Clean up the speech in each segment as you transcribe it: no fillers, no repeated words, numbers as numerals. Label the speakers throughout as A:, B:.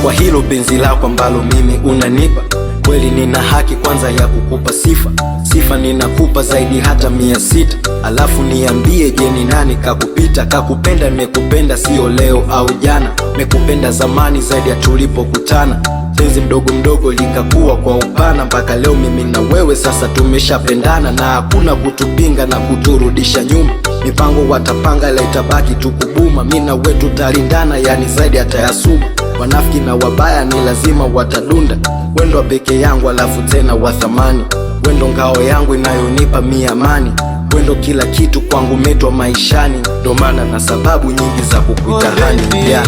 A: kwa hilo penzi lako ambalo mimi unanipa. Kweli nina haki kwanza ya kukupa sifa, sifa ninakupa zaidi hata 600. Alafu niambie, je, ni nani kakupita? Kakupenda nimekupenda sio leo au jana, mekupenda zamani zaidi ya tulipokutana. Penzi mdogo mdogo likakuwa kwa upana, mpaka leo mimi na wewe sasa tumeshapendana, na hakuna kutupinga na kuturudisha nyuma. Mipango watapanga ila itabaki tukubuma, mimi na wewe tutalindana, yani zaidi hata ya sumu. Wanafiki na wabaya ni lazima watadunda, wendo peke yangu alafu tena wa thamani. Wendo ngao yangu inayonipa amani, wendo kila kitu kwangu metwa maishani. Ndo maana na sababu nyingi za kukuita hani, yeah.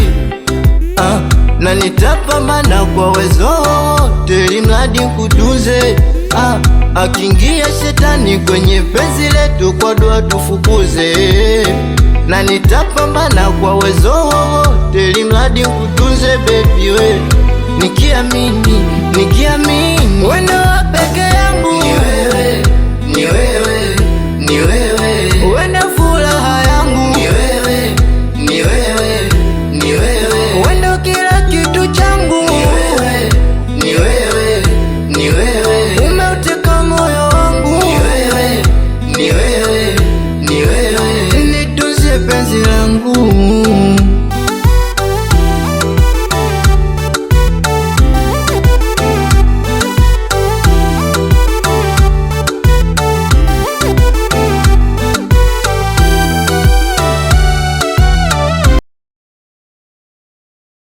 B: Na nitapambana kwa uwezo wote ili mradi kutunze. Akiingia shetani kwenye penzi letu kwa dua tufukuze. Na nitapambana kwa uwezo wote ili mradi kutunze baby we. Nikiamini wendo wa peke